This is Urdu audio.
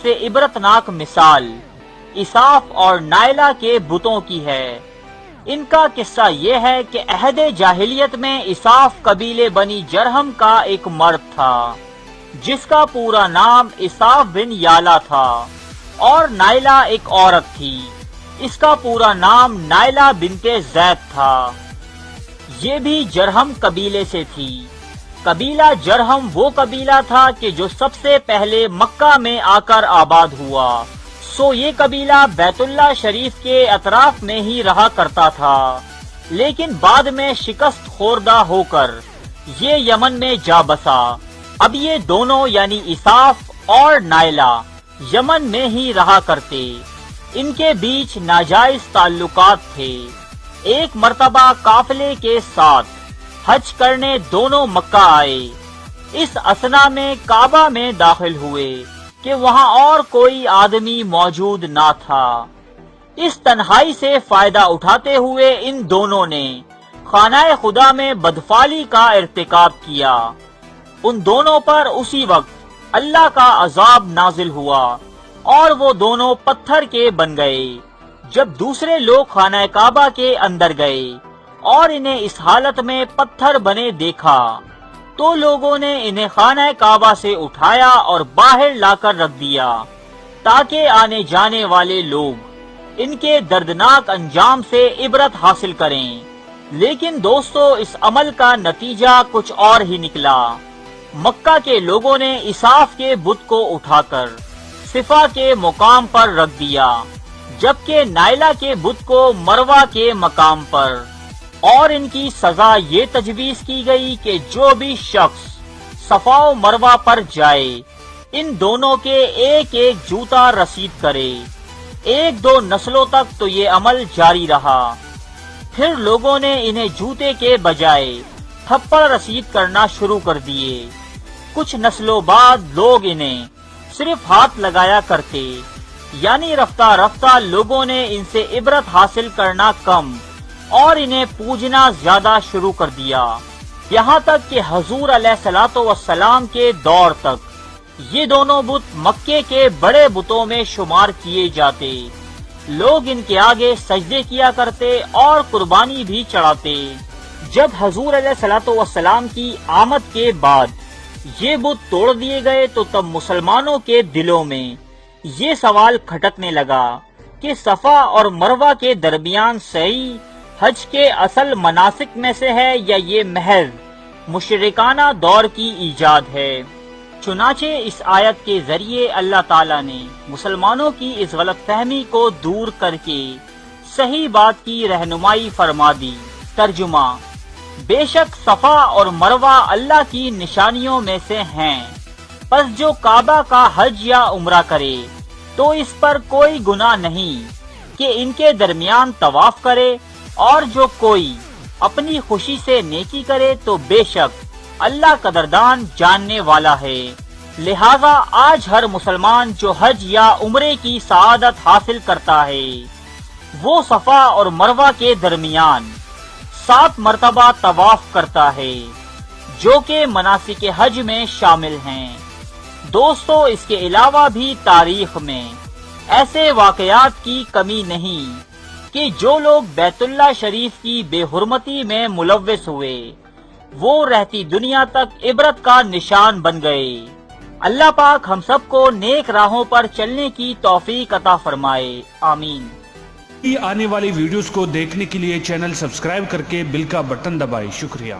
سے عبرتناک مثال اساف اور نائلہ کے بتوں کی ہے۔ ان کا قصہ یہ ہے کہ عہد جاہلیت میں اساف قبیلے بنی جرہم کا ایک مرد تھا جس کا پورا نام اساف بن یالا تھا، اور نائلہ ایک عورت تھی، اس کا پورا نام نائلہ بنت زید تھا۔ یہ بھی جرہم قبیلے سے تھی۔ قبیلہ جرہم وہ قبیلہ تھا کہ جو سب سے پہلے مکہ میں آ کر آباد ہوا، سو یہ قبیلہ بیت اللہ شریف کے اطراف میں ہی رہا کرتا تھا، لیکن بعد میں شکست خوردہ ہو کر یہ یمن میں جا بسا۔ اب یہ دونوں یعنی اساف اور نائلہ یمن میں ہی رہا کرتے، ان کے بیچ ناجائز تعلقات تھے۔ ایک مرتبہ قافلے کے ساتھ حج کرنے دونوں مکہ آئے۔ اس اثنا میں کعبہ میں داخل ہوئے کہ وہاں اور کوئی آدمی موجود نہ تھا۔ اس تنہائی سے فائدہ اٹھاتے ہوئے ان دونوں نے خانہ خدا میں بدفعلی کا ارتکاب کیا۔ ان دونوں پر اسی وقت اللہ کا عذاب نازل ہوا اور وہ دونوں پتھر کے بن گئے۔ جب دوسرے لوگ خانہ کعبہ کے اندر گئے اور انہیں اس حالت میں پتھر بنے دیکھا تو لوگوں نے انہیں خانہ کعبہ سے اٹھایا اور باہر لا کر رکھ دیا تاکہ آنے جانے والے لوگ ان کے دردناک انجام سے عبرت حاصل کریں۔ لیکن دوستو، اس عمل کا نتیجہ کچھ اور ہی نکلا۔ مکہ کے لوگوں نے اساف کے بت کو اٹھا کر صفا کے مقام پر رکھ دیا، جبکہ نائلہ کے بت کو مروہ کے مقام پر، اور ان کی سزا یہ تجویز کی گئی کہ جو بھی شخص صفا و مروہ پر جائے ان دونوں کے ایک ایک جوتا رسید کرے۔ ایک دو نسلوں تک تو یہ عمل جاری رہا۔ پھر لوگوں نے انہیں جوتے کے بجائے تھپڑ رسید کرنا شروع کر دیے۔ کچھ نسلوں بعد لوگ انہیں صرف ہاتھ لگایا کرتے، یعنی رفتہ رفتہ لوگوں نے ان سے عبرت حاصل کرنا کم اور انہیں پوجنا زیادہ شروع کر دیا، یہاں تک کہ حضور علیہ الصلوۃ والسلام کے دور تک یہ دونوں بت مکے کے بڑے بتوں میں شمار کیے جاتے۔ لوگ ان کے آگے سجدے کیا کرتے اور قربانی بھی چڑھاتے۔ جب حضور علیہ الصلوۃ والسلام کی آمد کے بعد یہ بت توڑ دیے گئے تو تب مسلمانوں کے دلوں میں یہ سوال کھٹکنے لگا کہ صفا اور مروہ کے درمیان سعی حج کے اصل مناسک میں سے ہے یا یہ محض مشرکانہ دور کی ایجاد ہے۔ چنانچہ اس آیت کے ذریعے اللہ تعالیٰ نے مسلمانوں کی اس غلط فہمی کو دور کر کے صحیح بات کی رہنمائی فرما دی۔ ترجمہ: بے شک صفا اور مروہ اللہ کی نشانیوں میں سے ہیں، پس جو کعبہ کا حج یا عمرہ کرے تو اس پر کوئی گناہ نہیں کہ ان کے درمیان طواف کرے، اور جو کوئی اپنی خوشی سے نیکی کرے تو بے شک اللہ قدردان جاننے والا ہے۔ لہذا آج ہر مسلمان جو حج یا عمرے کی سعادت حاصل کرتا ہے وہ صفا اور مروہ کے درمیان 7 مرتبہ طواف کرتا ہے، جو کہ مناسک حج میں شامل ہیں۔ دوستو، اس کے علاوہ بھی تاریخ میں ایسے واقعات کی کمی نہیں کہ جو لوگ بیت اللہ شریف کی بے حرمتی میں ملوث ہوئے وہ رہتی دنیا تک عبرت کا نشان بن گئے۔ اللہ پاک ہم سب کو نیک راہوں پر چلنے کی توفیق عطا فرمائے، آمین۔ آنے والی ویڈیوز کو دیکھنے کے لیے چینل سبسکرائب کر کے بیل کا بٹن دبائیں۔ شکریہ۔